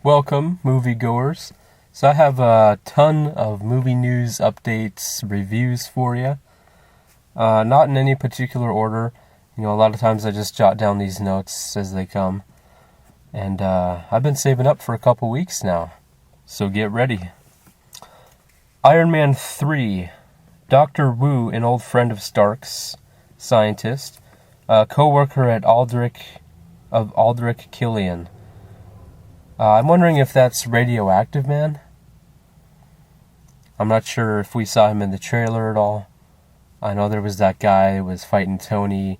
Welcome, moviegoers. So I have a ton of movie news, updates, reviews for you. Not in any particular order. A lot of times I just jot down these notes as they come. And I've been saving up for a couple weeks now. So get ready. Iron Man 3. Dr. Wu, an old friend of Stark's, scientist, co-worker at Aldrich Killian. I'm wondering if that's Radioactive Man. I'm not sure if we saw him in the trailer at all. I know there was that guy who was fighting Tony.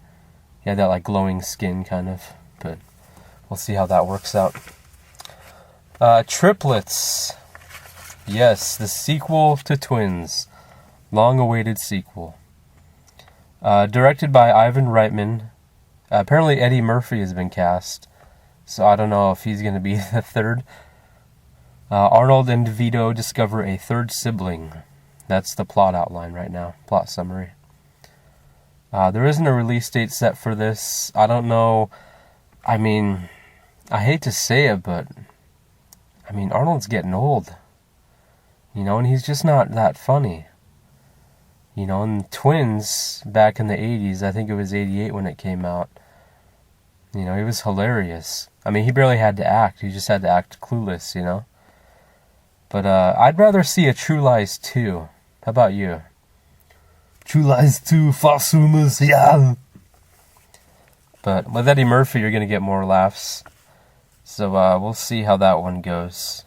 He had that glowing skin kind of, but we'll see how that works out. Triplets. Yes, the sequel to Twins. Long-awaited sequel. Directed by Ivan Reitman. Apparently Eddie Murphy has been cast. So I don't know if he's going to be the third. Arnold and Vito discover a third sibling. That's the plot outline right now. Plot summary. There isn't a release date set for this. I don't know. I hate to say it, but Arnold's getting old. And he's just not that funny. And Twins, back in the 80s, I think it was 88 when it came out. He was hilarious. He barely had to act. He just had to act clueless, But I'd rather see a True Lies 2. How about you? True Lies 2, false rumors, yeah. But with Eddie Murphy, you're going to get more laughs. So we'll see how that one goes.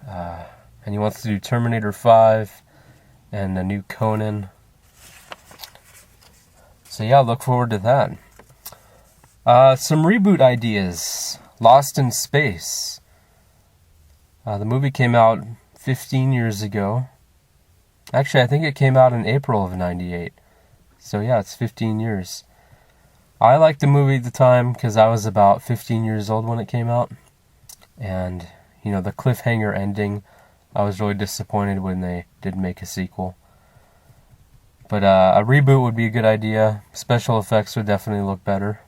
And he wants to do Terminator 5 and a new Conan. So yeah, look forward to that. Some reboot ideas. Lost in Space. The movie came out 15 years ago. Actually, I think it came out in April of 98. So yeah, it's 15 years. I liked the movie at the time because I was about 15 years old when it came out. And, the cliffhanger ending, I was really disappointed when they didn't make a sequel. But a reboot would be a good idea. Special effects would definitely look better.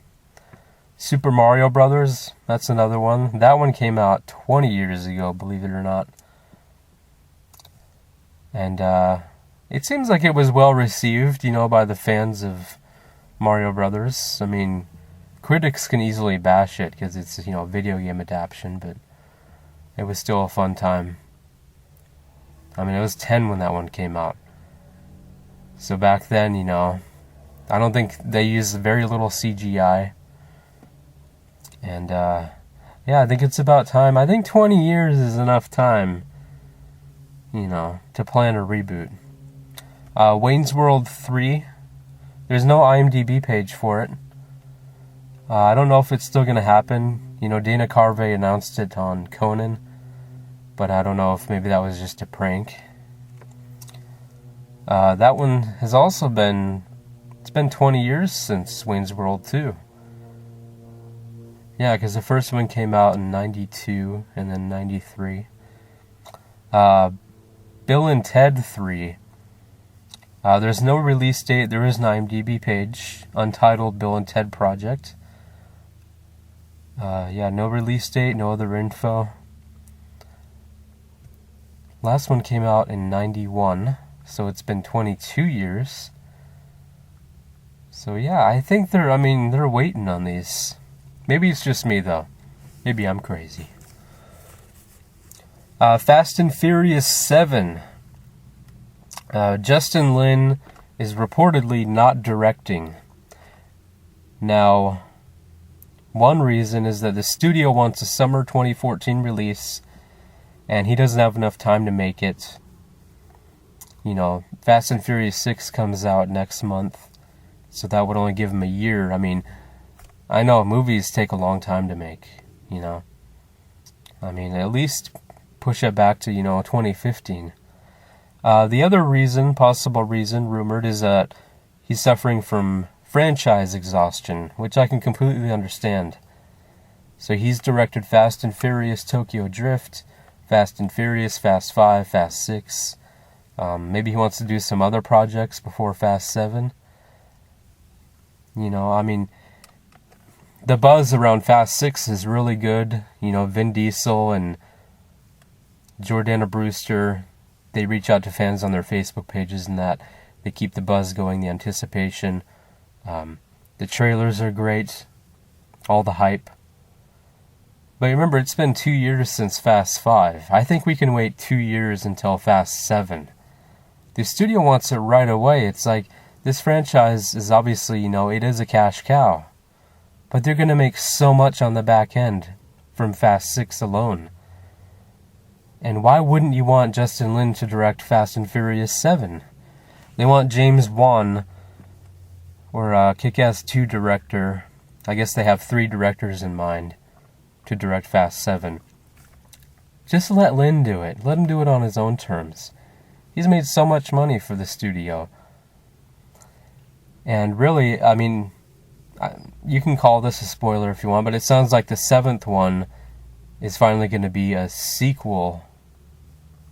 Super Mario Brothers, that's another one. That one came out 20 years ago, believe it or not. And it seems like it was well received, by the fans of Mario Brothers. Critics can easily bash it because it's, a video game adaptation, but it was still a fun time. It was 10 when that one came out. So back then, I don't think they used very little CGI. And, I think it's about time. I think 20 years is enough time, to plan a reboot. Wayne's World 3. There's no IMDb page for it. I don't know if it's still going to happen. Dana Carvey announced it on Conan. But I don't know if maybe that was just a prank. That one has also been... It's been 20 years since Wayne's World 2. Yeah, because the first one came out in 92 and then 93. Bill and Ted 3. There's no release date. There is an IMDb page. Untitled Bill and Ted Project. No release date, no other info. Last one came out in 91, so it's been 22 years. So yeah, I think they're waiting on these. Maybe it's just me, though. Maybe I'm crazy. Fast and Furious 7. Justin Lin is reportedly not directing. Now, one reason is that the studio wants a summer 2014 release, and he doesn't have enough time to make it. Fast and Furious 6 comes out next month, so that would only give him a year. I know movies take a long time to make, at least push it back to, 2015. The other possible reason, rumored, is that he's suffering from franchise exhaustion, which I can completely understand. So he's directed Fast and Furious Tokyo Drift, Fast and Furious, Fast 5, Fast 6. Maybe he wants to do some other projects before Fast 7. the buzz around Fast 6 is really good. You know, Vin Diesel and Jordana Brewster, they reach out to fans on their Facebook pages and that. They keep the buzz going, the anticipation. The trailers are great. All the hype. But remember, it's been 2 years since Fast 5. I think we can wait 2 years until Fast 7. The studio wants it right away. It's like, this franchise is obviously, you know, it is a cash cow. But they're going to make so much on the back end from Fast 6 alone. And why wouldn't you want Justin Lin to direct Fast and Furious 7? They want James Wan, or Kick-Ass 2 director. I guess they have 3 directors in mind to direct Fast 7. Just let Lin do it. Let him do it on his own terms. He's made so much money for the studio. And really, I mean, you can call this a spoiler if you want, but it sounds like the 7th one is finally going to be a sequel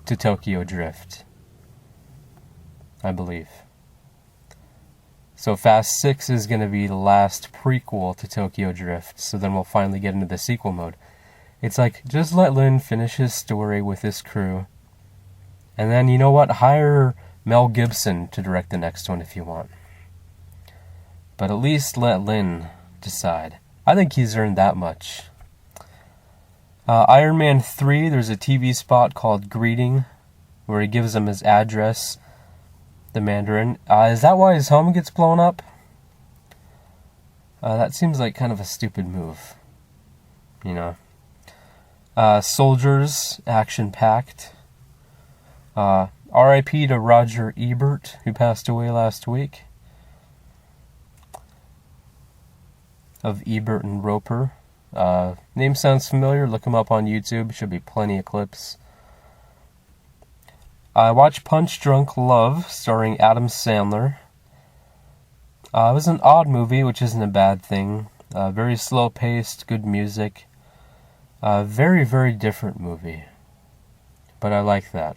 to Tokyo Drift, I believe. So Fast 6 is going to be the last prequel to Tokyo Drift, so then we'll finally get into the sequel mode. It's like, just let Lin finish his story with his crew, and then, you know what, hire Mel Gibson to direct the next one if you want. But at least let Lin decide. I think he's earned that much. Iron Man 3, there's a TV spot called Greeting, where he gives him his address, the Mandarin. Is that why his home gets blown up? That seems like kind of a stupid move. You know. Soldiers, action-packed. R.I.P. to Roger Ebert, who passed away last week. Of Ebert and Roper. Name sounds familiar. Look him up on YouTube. Should be plenty of clips. I watched Punch Drunk Love, starring Adam Sandler. It was an odd movie, which isn't a bad thing. Very slow-paced, good music. Very, very different movie. But I like that.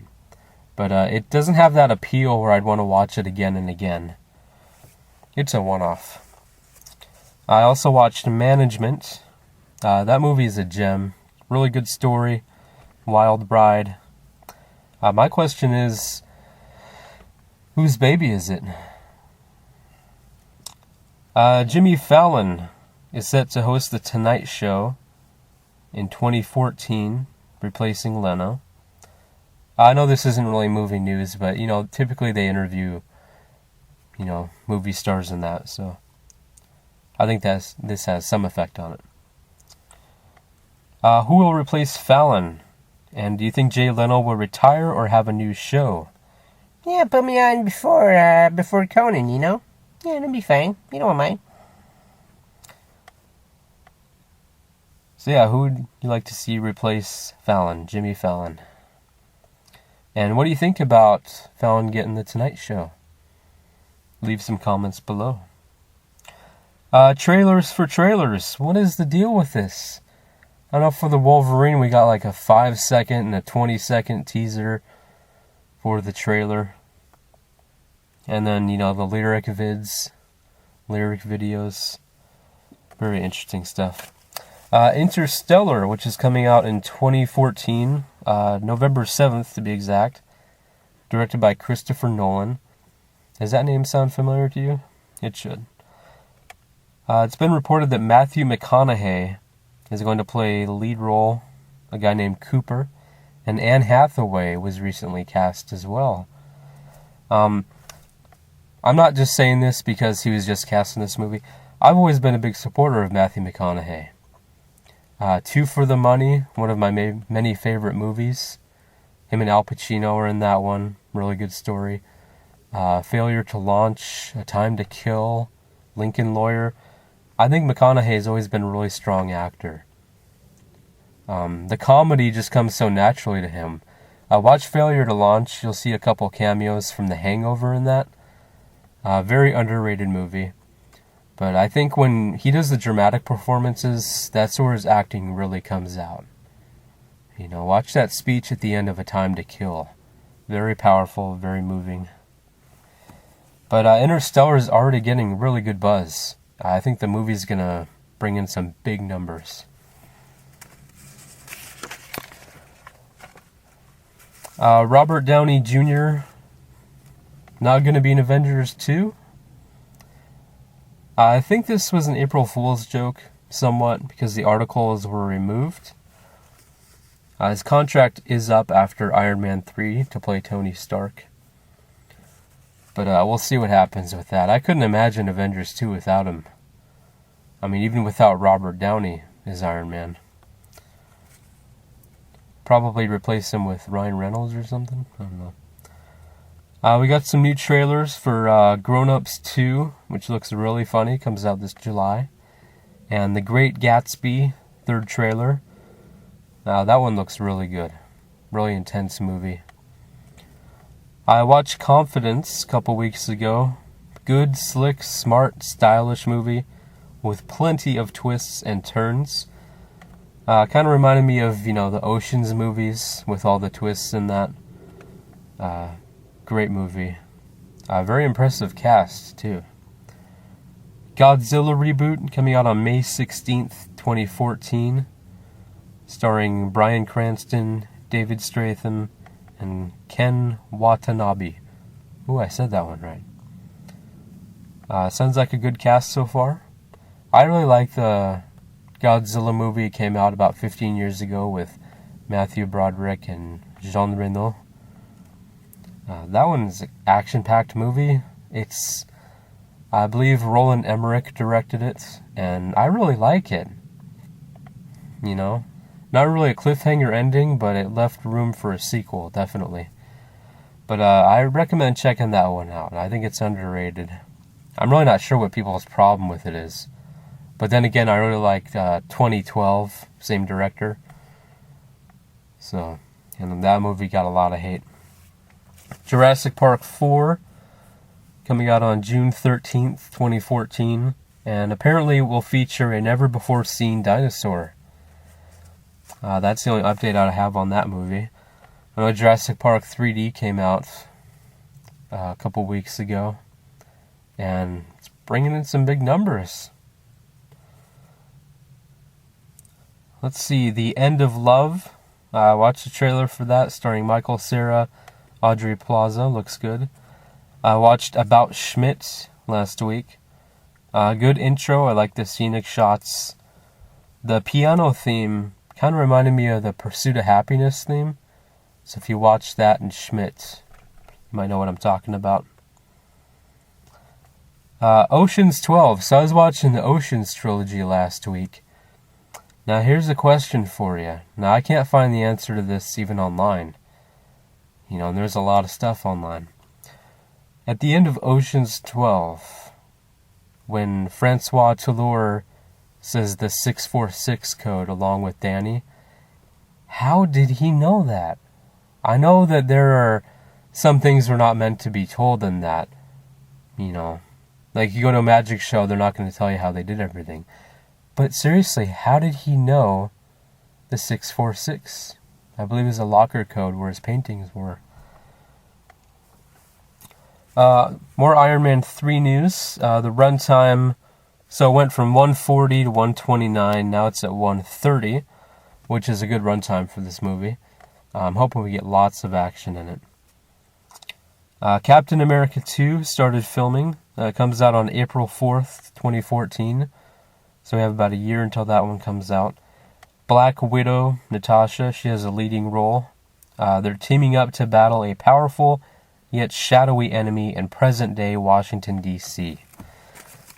But it doesn't have that appeal where I'd want to watch it again and again. It's a one-off. I also watched Management. That movie is a gem. Really good story. Wild Bride. My question is, whose baby is it? Jimmy Fallon is set to host The Tonight Show in 2014, replacing Leno. I know this isn't really movie news, but, you know, typically they interview, you know, movie stars and that, so I think this has some effect on it. Who will replace Fallon? And do you think Jay Leno will retire or have a new show? Yeah, put me on before Conan, you know? Yeah, it'll be fine. You don't mind. So yeah, who would you like to see replace Fallon, Jimmy Fallon? And what do you think about Fallon getting The Tonight Show? Leave some comments below. Trailers for trailers. What is the deal with this? I know for the Wolverine we got like a 5-second and a 20-second teaser for the trailer. And then, you know, the lyric videos. Very interesting stuff. Interstellar, which is coming out in 2014, November 7th to be exact. Directed by Christopher Nolan. Does that name sound familiar to you? It should. It's been reported that Matthew McConaughey is going to play the lead role, a guy named Cooper, and Anne Hathaway was recently cast as well. I'm not just saying this because he was just cast in this movie. I've always been a big supporter of Matthew McConaughey. Two for the Money, one of my many favorite movies. Him and Al Pacino are in that one. Really good story. Failure to Launch, A Time to Kill, Lincoln Lawyer. I think McConaughey has always been a really strong actor. The comedy just comes so naturally to him. Watch Failure to Launch. You'll see a couple cameos from The Hangover in that. Very underrated movie. But I think when he does the dramatic performances, that's where his acting really comes out. You know, watch that speech at the end of A Time to Kill. Very powerful, very moving. But Interstellar is already getting really good buzz. I think the movie's gonna bring in some big numbers. Robert Downey Jr. not going to be in Avengers 2. I think this was an April Fool's joke, somewhat, because the articles were removed. His contract is up after Iron Man 3 to play Tony Stark. But we'll see what happens with that. I couldn't imagine Avengers 2 without him. I mean, even without Robert Downey as Iron Man. Probably replace him with Ryan Reynolds or something. I don't know. We got some new trailers for Grown Ups 2, which looks really funny. Comes out this July. And The Great Gatsby, third trailer. That one looks really good. Really intense movie. I watched Confidence a couple weeks ago. Good, slick, smart, stylish movie with plenty of twists and turns. Kind of reminded me of, the Ocean's movies with all the twists in that. Great movie. Very impressive cast, too. Godzilla reboot coming out on May 16th, 2014. Starring Bryan Cranston, David Strathairn, and Ken Watanabe. Ooh, I said that one right. Sounds like a good cast so far. I really like the Godzilla movie. It came out about 15 years ago with Matthew Broderick and Jean Reno. That one's an action-packed movie. It's, I believe, Roland Emmerich directed it, and I really like it. Not really a cliffhanger ending, but it left room for a sequel, definitely. But I recommend checking that one out. I think it's underrated. I'm really not sure what people's problem with it is. But then again, I really liked 2012, same director. So, that movie got a lot of hate. Jurassic Park 4, coming out on June 13th, 2014. And apparently will feature a never-before-seen dinosaur. That's the only update I have on that movie. I know Jurassic Park 3D came out a couple weeks ago, and it's bringing in some big numbers. Let's see, The End of Love. I watched the trailer for that, starring Michael Cera, Audrey Plaza. Looks good. I watched About Schmidt last week. Good intro. I like the scenic shots. The piano theme kind of reminded me of the Pursuit of Happiness theme. So if you watch that and Schmidt, you might know what I'm talking about. Ocean's 12. So I was watching the Ocean's trilogy last week. Now here's a question for you. Now I can't find the answer to this even online. And there's a lot of stuff online. At the end of Ocean's 12, when Francois Toulour says the 646 code along with Danny, how did he know that? I know that there are some things were not meant to be told in that. Like you go to a magic show, they're not going to tell you how they did everything. But seriously, how did he know the 646? I believe it was a locker code where his paintings were. More Iron Man 3 news. The runtime, so it went from 140 to 129. Now it's at 130, which is a good runtime for this movie. I'm hoping we get lots of action in it. Captain America 2 started filming. It comes out on April 4th, 2014. So we have about a year until that one comes out. Black Widow, Natasha, she has a leading role. They're teaming up to battle a powerful yet shadowy enemy in present-day Washington, D.C.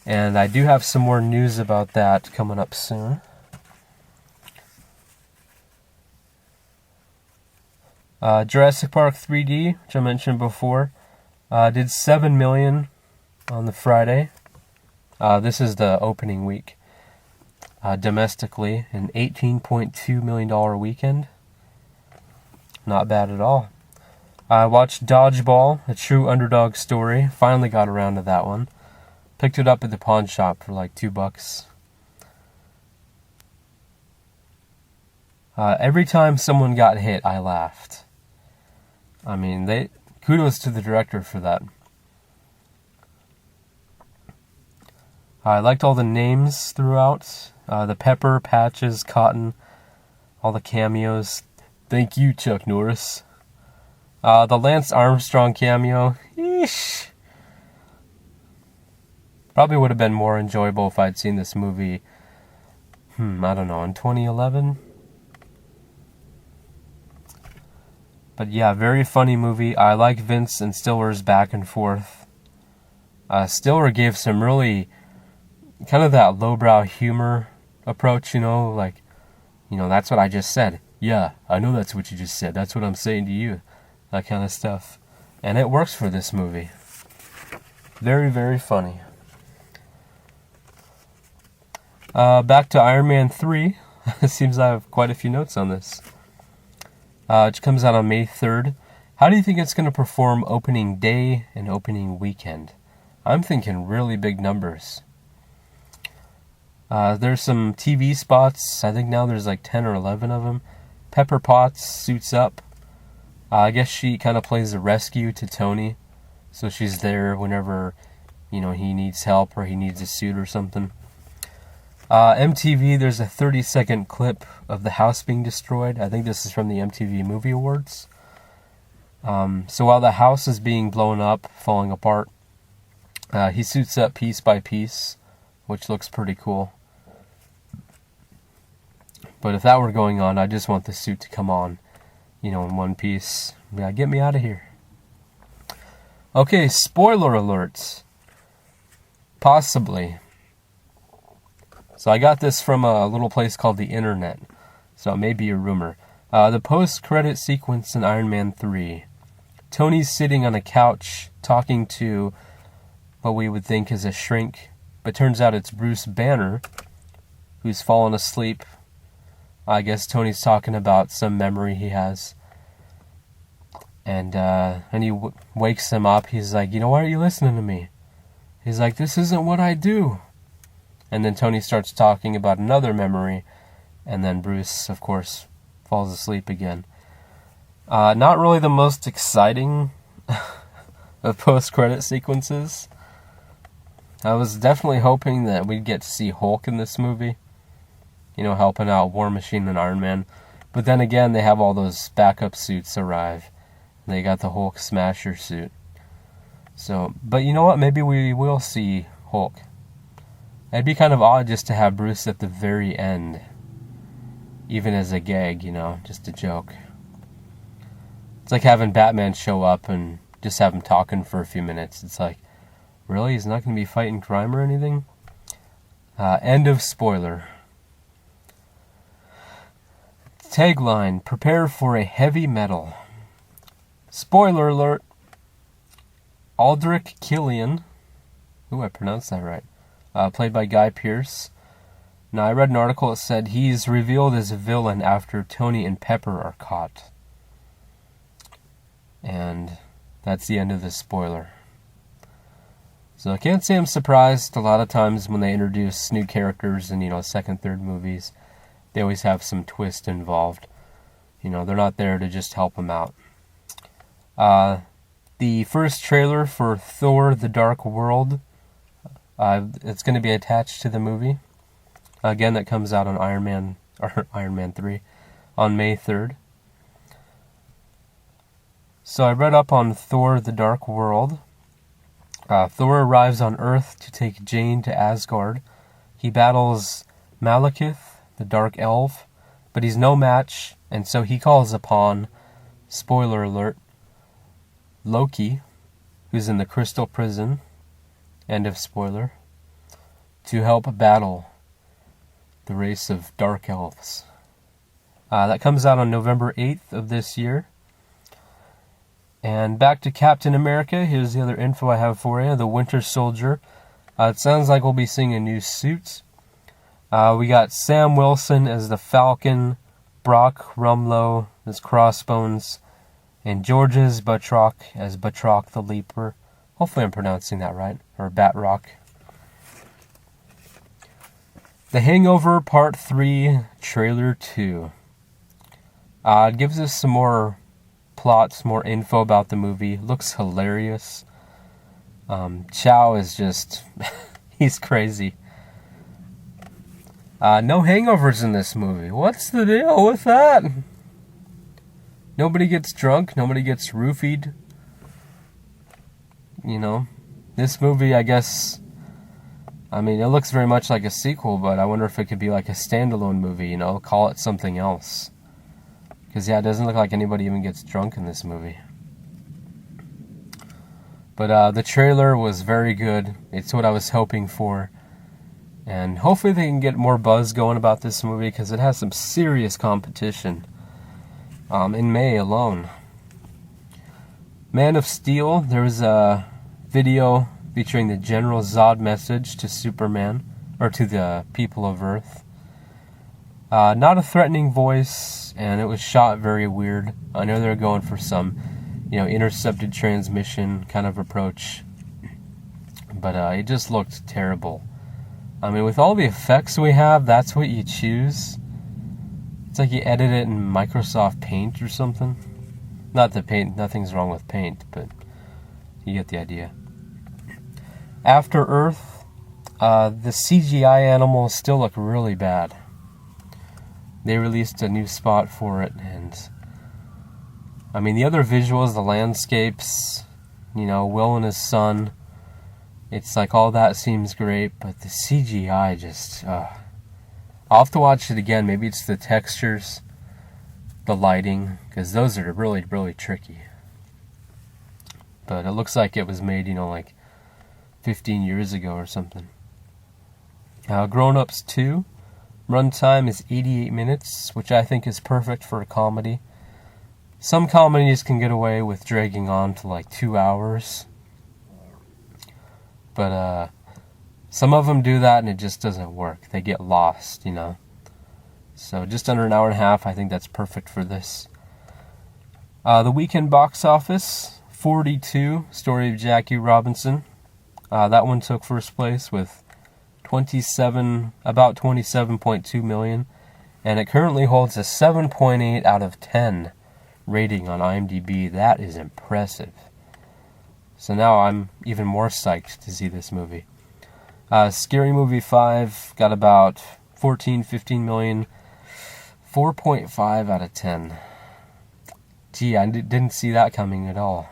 And I do have some more news about that coming up soon. Jurassic Park 3D, which I mentioned before, did $7 million on the Friday. This is the opening week. Domestically, an $18.2 million weekend. Not bad at all. I watched Dodgeball, a true underdog story. Finally got around to that one. Picked it up at the pawn shop for like $2. Every time someone got hit, I laughed. I mean, kudos to the director for that. I liked all the names throughout. The Pepper, Patches, Cotton, all the cameos. Thank you, Chuck Norris. The Lance Armstrong cameo. Eesh. Probably would have been more enjoyable if I'd seen this movie, I don't know, in 2011? But yeah, very funny movie. I like Vince and Stiller's back and forth. Stiller gave some really kind of that lowbrow humor approach, like, that's what I just said. Yeah, I know that's what you just said. That's what I'm saying to you. That kind of stuff. And it works for this movie. Very, very funny. Back to Iron Man 3. It seems I have quite a few notes on this. It comes out on May 3rd. How do you think it's going to perform opening day and opening weekend? I'm thinking really big numbers. There's some TV spots. I think now there's like 10 or 11 of them. Pepper Potts suits up. I guess she kind of plays the rescue to Tony. So she's there whenever, he needs help or he needs a suit or something. MTV, there's a 30-second clip of the house being destroyed. I think this is from the MTV Movie Awards. So while the house is being blown up, falling apart, he suits up piece by piece, which looks pretty cool. But if that were going on, I just want the suit to come on, in one piece. Yeah, get me out of here. Okay, spoiler alerts. Possibly. So I got this from a little place called the Internet. So it may be a rumor. The post-credit sequence in Iron Man 3. Tony's sitting on a couch talking to what we would think is a shrink, but turns out it's Bruce Banner, who's fallen asleep. I guess Tony's talking about some memory he has. And he wakes him up. He's like, why aren't you listening to me? He's like, this isn't what I do. And then Tony starts talking about another memory. And then Bruce, of course, falls asleep again. Not really the most exciting of post-credit sequences. I was definitely hoping that we'd get to see Hulk in this movie. Helping out War Machine and Iron Man. But then again, they have all those backup suits arrive. They got the Hulk Smasher suit. So, but you know what? Maybe we will see Hulk. It'd be kind of odd just to have Bruce at the very end. Even as a gag, just a joke. It's like having Batman show up and just have him talking for a few minutes. It's like, really? He's not going to be fighting crime or anything? End of spoiler. Tagline, prepare for a heavy metal. Spoiler alert. Aldrich Killian. Ooh, I pronounced that right. Played by Guy Pearce. Now, I read an article that said he's revealed as a villain after Tony and Pepper are caught. And that's the end of the spoiler. So I can't say I'm surprised. A lot of times when they introduce new characters in, second, third movies, they always have some twist involved. They're not there to just help them out. The first trailer for Thor: The Dark World, it's going to be attached to the movie. Again, that comes out on Iron Man 3 on May 3rd. So I read up on Thor: The Dark World. Thor arrives on Earth to take Jane to Asgard. He battles Malekith, the Dark Elf, but he's no match, and so he calls upon, spoiler alert, Loki, who's in the Crystal Prison, end of spoiler, to help battle the race of Dark Elves. That comes out on November 8th of this year. And back to Captain America. Here's the other info I have for you. The Winter Soldier. It sounds like we'll be seeing a new suit. We got Sam Wilson as the Falcon, Brock Rumlow as Crossbones, and Georges Batroc as Batroc the Leaper. Hopefully I'm pronouncing that right. Or Batroc. The Hangover Part 3 Trailer 2. It gives us some more plots, more info about the movie. Looks hilarious. Chow is just... he's crazy. No hangovers in this movie. What's the deal with that? Nobody gets drunk. Nobody gets roofied. You know, this movie, I guess, I mean, it looks very much like a sequel, but I wonder if it could be like a standalone movie, you know, call it something else. Because, yeah, it doesn't look like anybody even gets drunk in this movie. But the trailer was very good. It's what I was hoping for. And hopefully they can get more buzz going about this movie, because it has some serious competition in May alone. Man of Steel, there was a video featuring the General Zod message to Superman, or to the people of Earth. Not a threatening voice, and it was shot very weird. I know they're going for some, you know, intercepted transmission kind of approach, but it just looked terrible. I mean, with all the effects we have, that's what you choose. It's like you edit it in Microsoft Paint or something. Not that Paint, nothing's wrong with Paint, but you get the idea. After Earth, the CGI animals still look really bad. They released a new spot for it, and I mean, the other visuals, the landscapes, you know, Will and his son, it's like all that seems great, but the CGI just, I'll have to watch it again. Maybe it's the textures, the lighting, because those are really, really tricky. But it looks like it was made, you know, like 15 years ago or something. Grown Ups 2, runtime is 88 minutes, which I think is perfect for a comedy. Some comedies can get away with dragging on to like 2 hours. But some of them do that and it just doesn't work. They get lost, you know. So just under an hour and a half, I think that's perfect for this. The weekend box office, 42, Story of Jackie Robinson. That one took first place with about 27.2 million. And it currently holds a 7.8 out of 10 rating on IMDb. That is impressive. So now I'm even more psyched to see this movie. Scary Movie 5 got about 15 million. 4.5 out of 10. Gee, I didn't see that coming at all.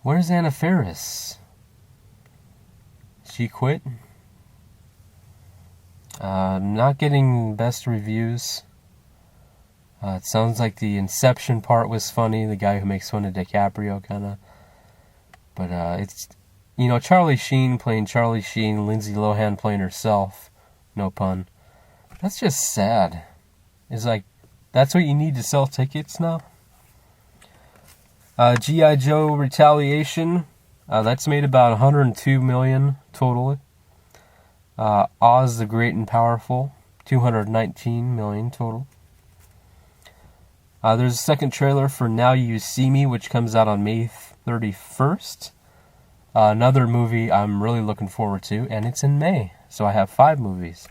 Where's Anna Faris? She quit? Not getting best reviews. It sounds like the Inception part was funny. The guy who makes fun of DiCaprio, kind of. But it's, you know, Charlie Sheen playing Charlie Sheen, Lindsay Lohan playing herself. No pun. That's just sad. It's like, that's what you need to sell tickets now? G.I. Joe Retaliation, that's made about 102 million total. Oz the Great and Powerful, 219 million total. There's a second trailer for Now You See Me, which comes out on May 31st. Another movie I'm really looking forward to, and it's in May, so I have 5 movies.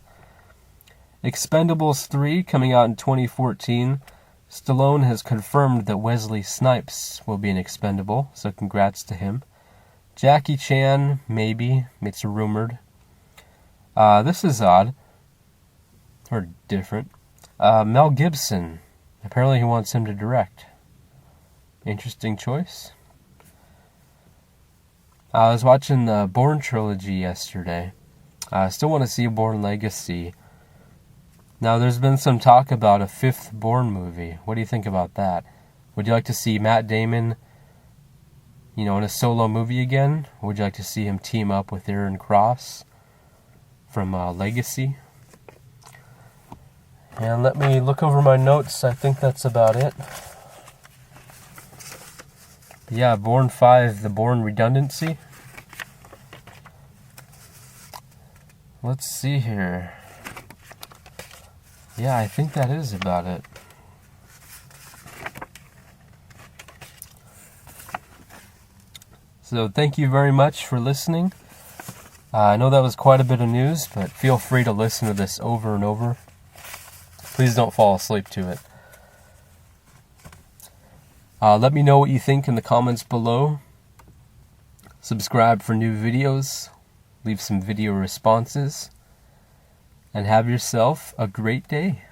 Expendables 3, coming out in 2014. Stallone has confirmed that Wesley Snipes will be an Expendable, so congrats to him. Jackie Chan, maybe. It's rumored. This is odd. Or different. Mel Gibson. Apparently he wants him to direct. Interesting choice. I was watching the Bourne trilogy yesterday. I still want to see Bourne Legacy. Now, there's been some talk about a 5th Bourne movie. What do you think about that? Would you like to see Matt Damon, you know, in a solo movie again? Or would you like to see him team up with Aaron Cross from Legacy? And let me look over my notes. I think that's about it. Yeah, Bourne 5, the Bourne Redundancy. Let's see here. Yeah, I think that is about it. So thank you very much for listening. I know that was quite a bit of news, but feel free to listen to this over and over. Please don't fall asleep to it. Let me know what you think in the comments below. Subscribe for new videos. Leave some video responses. and have yourself a great day.